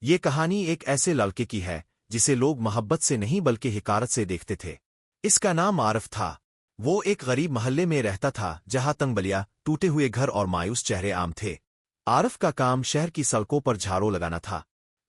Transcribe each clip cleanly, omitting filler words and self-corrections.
یہ کہانی ایک ایسے لڑکے کی ہے جسے لوگ محبت سے نہیں بلکہ حقارت سے دیکھتے تھے۔ اس کا نام عارف تھا۔ وہ ایک غریب محلے میں رہتا تھا جہاں تنگ بلیا، ٹوٹے ہوئے گھر اور مایوس چہرے عام تھے۔ عارف کا کام شہر کی سڑکوں پر جھاڑو لگانا تھا۔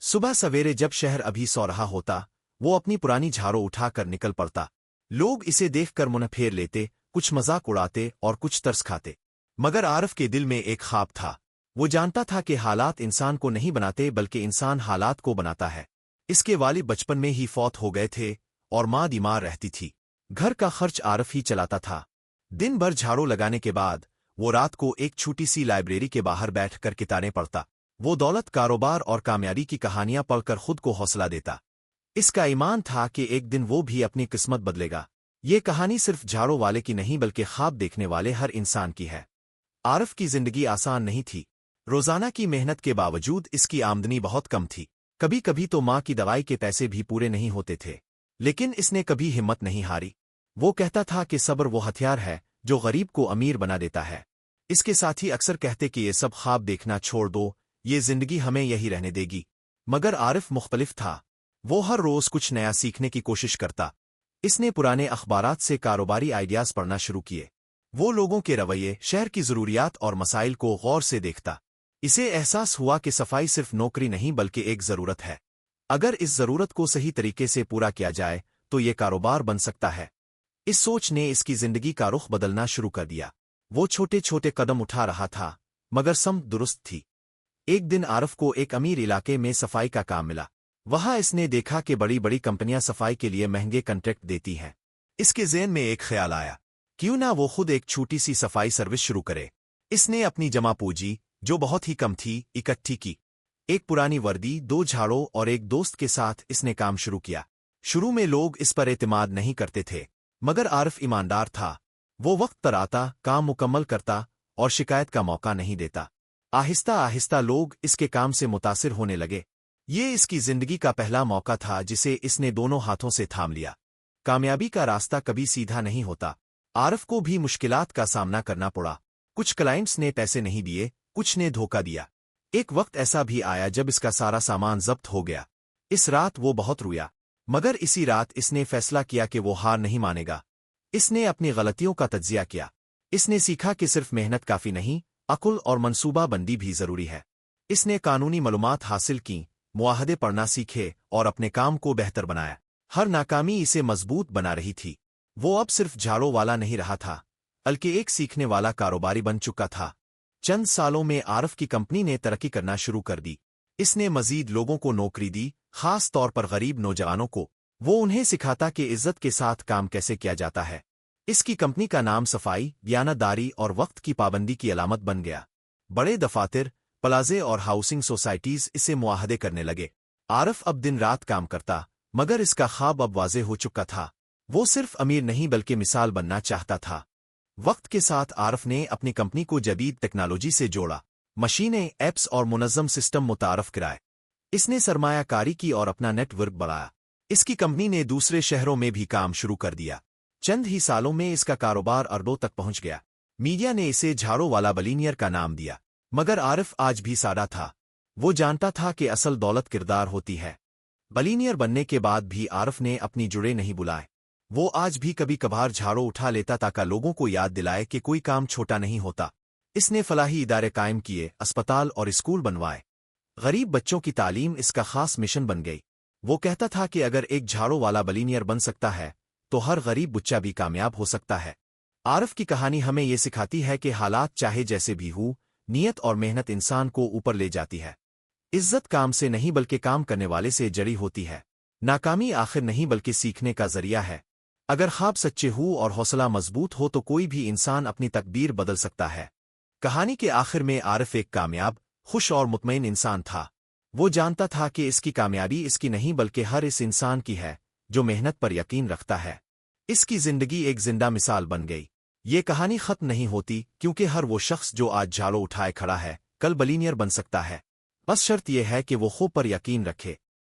صبح سویرے جب شہر ابھی سو رہا ہوتا، وہ اپنی پرانی جھاڑو اٹھا کر نکل پڑتا۔ لوگ اسے دیکھ کر منہ پھیر لیتے، کچھ مذاق اڑاتے اور کچھ ترس کھاتے۔ مگر عارف کے دل میں ایک خواب تھا۔ وہ جانتا تھا کہ حالات انسان کو نہیں بناتے بلکہ انسان حالات کو بناتا ہے۔ اس کے والد بچپن میں ہی فوت ہو گئے تھے اور ماں بیمار رہتی تھی۔ گھر کا خرچ عارف ہی چلاتا تھا۔ دن بھر جھاڑو لگانے کے بعد وہ رات کو ایک چھوٹی سی لائبریری کے باہر بیٹھ کر کتابیں پڑھتا۔ وہ دولت، کاروبار اور کامیابی کی کہانیاں پڑھ کر خود کو حوصلہ دیتا۔ اس کا ایمان تھا کہ ایک دن وہ بھی اپنی قسمت بدلے گا۔ یہ کہانی صرف جھاڑو والے کی نہیں بلکہ خواب دیکھنے والے ہر انسان کی ہے۔ عارف کی زندگی آسان نہیں تھی۔ روزانہ کی محنت کے باوجود اس کی آمدنی بہت کم تھی۔ کبھی کبھی تو ماں کی دوائی کے پیسے بھی پورے نہیں ہوتے تھے، لیکن اس نے کبھی ہمت نہیں ہاری۔ وہ کہتا تھا کہ صبر وہ ہتھیار ہے جو غریب کو امیر بنا دیتا ہے۔ اس کے ساتھی اکثر کہتے کہ یہ سب خواب دیکھنا چھوڑ دو، یہ زندگی ہمیں یہی رہنے دے گی۔ مگر عارف مختلف تھا۔ وہ ہر روز کچھ نیا سیکھنے کی کوشش کرتا۔ اس نے پرانے اخبارات سے کاروباری آئیڈیاز پڑھنا شروع کیے۔ وہ لوگوں کے رویے، شہر کی ضروریات اور مسائل کو غور سے دیکھتا۔ اسے احساس ہوا کہ صفائی صرف نوکری نہیں بلکہ ایک ضرورت ہے۔ اگر اس ضرورت کو صحیح طریقے سے پورا کیا جائے تو یہ کاروبار بن سکتا ہے۔ اس سوچ نے اس کی زندگی کا رخ بدلنا شروع کر دیا۔ وہ چھوٹے چھوٹے قدم اٹھا رہا تھا، مگر سمت درست تھی۔ ایک دن عارف کو ایک امیر علاقے میں صفائی کا کام ملا۔ وہاں اس نے دیکھا کہ بڑی بڑی کمپنیاں صفائی کے لیے مہنگے کنٹریکٹ دیتی ہیں۔ اس کے ذہن میں ایک خیال آیا، کیوں نہ وہ خود ایک چھوٹی سی صفائی سروس شروع کرے۔ اس نے اپنی جمع پونجی، جو بہت ہی کم تھی، اکٹھی کی۔ ایک پرانی وردی، 2 جھاڑو اور ایک دوست کے ساتھ اس نے کام شروع کیا۔ شروع میں لوگ اس پر اعتماد نہیں کرتے تھے، مگر عارف ایماندار تھا۔ وہ وقت پر آتا، کام مکمل کرتا اور شکایت کا موقع نہیں دیتا۔ آہستہ آہستہ لوگ اس کے کام سے متاثر ہونے لگے۔ یہ اس کی زندگی کا پہلا موقع تھا جسے اس نے دونوں ہاتھوں سے تھام لیا۔ کامیابی کا راستہ کبھی سیدھا نہیں ہوتا۔ عارف کو بھی مشکلات کا سامنا کرنا پڑا۔ کچھ کلائنٹس نے پیسے نہیں دیے، کچھ نے دھوکہ دیا۔ ایک وقت ایسا بھی آیا جب اس کا سارا سامان ضبط ہو گیا۔ اس رات وہ بہت رویا، مگر اسی رات اس نے فیصلہ کیا کہ وہ ہار نہیں مانے گا۔ اس نے اپنی غلطیوں کا تجزیہ کیا۔ اس نے سیکھا کہ صرف محنت کافی نہیں، عقل اور منصوبہ بندی بھی ضروری ہے۔ اس نے قانونی معلومات حاصل کیں، معاہدے پڑھنا سیکھے اور اپنے کام کو بہتر بنایا۔ ہر ناکامی اسے مضبوط بنا رہی تھی۔ وہ اب صرف جھاڑو والا نہیں رہا تھا، بلکہ ایک سیکھنے والا کاروباری بن چکا تھا۔ چند سالوں میں عارف کی کمپنی نے ترقی کرنا شروع کر دی۔ اس نے مزید لوگوں کو نوکری دی، خاص طور پر غریب نوجوانوں کو۔ وہ انہیں سکھاتا کہ عزت کے ساتھ کام کیسے کیا جاتا ہے۔ اس کی کمپنی کا نام صفائی، دیانت داری اور وقت کی پابندی کی علامت بن گیا۔ بڑے دفاتر، پلازے اور ہاؤسنگ سوسائٹیز اسے معاہدے کرنے لگے۔ عارف اب دن رات کام کرتا، مگر اس کا خواب اب واضح ہو چکا تھا۔ وہ صرف امیر نہیں بلکہ مثال بننا چاہتا تھا۔ وقت کے ساتھ عارف نے اپنی کمپنی کو جدید ٹیکنالوجی سے جوڑا۔ مشینیں، ایپس اور منظم سسٹم متعارف کرائے۔ اس نے سرمایہ کاری کی اور اپنا نیٹ ورک بڑھایا۔ اس کی کمپنی نے دوسرے شہروں میں بھی کام شروع کر دیا۔ چند ہی سالوں میں اس کا کاروبار اربوں تک پہنچ گیا۔ میڈیا نے اسے جھاڑو والا بلینئر کا نام دیا، مگر عارف آج بھی سادہ تھا۔ وہ جانتا تھا کہ اصل دولت کردار ہوتی ہے۔ بلینئر بننے کے بعد بھی عارف نے اپنی جڑیں نہیں بلائے۔ وہ آج بھی کبھی کبھار جھاڑو اٹھا لیتا تاکہ لوگوں کو یاد دلائے کہ کوئی کام چھوٹا نہیں ہوتا۔ اس نے فلاحی ادارے قائم کیے، اسپتال اور اسکول بنوائے۔ غریب بچوں کی تعلیم اس کا خاص مشن بن گئی۔ وہ کہتا تھا کہ اگر ایک جھاڑو والا بلینئر بن سکتا ہے تو ہر غریب بچہ بھی کامیاب ہو سکتا ہے۔ عارف کی کہانی ہمیں یہ سکھاتی ہے کہ حالات چاہے جیسے بھی ہو، نیت اور محنت انسان کو اوپر لے جاتی ہے۔ عزت کام سے نہیں بلکہ کام کرنے والے سے جڑی ہوتی ہے۔ ناکامی آخر نہیں بلکہ سیکھنے کا ذریعہ ہے۔ اگر خواب سچے ہو اور حوصلہ مضبوط ہو تو کوئی بھی انسان اپنی تقدیر بدل سکتا ہے۔ کہانی کے آخر میں عارف ایک کامیاب، خوش اور مطمئن انسان تھا۔ وہ جانتا تھا کہ اس کی کامیابی اس کی نہیں بلکہ ہر اس انسان کی ہے جو محنت پر یقین رکھتا ہے۔ اس کی زندگی ایک زندہ مثال بن گئی۔ یہ کہانی ختم نہیں ہوتی، کیونکہ ہر وہ شخص جو آج جھاڑو اٹھائے کھڑا ہے کل بلینئر بن سکتا ہے۔ بس شرط یہ ہے کہ وہ خود پر یقین رکھے۔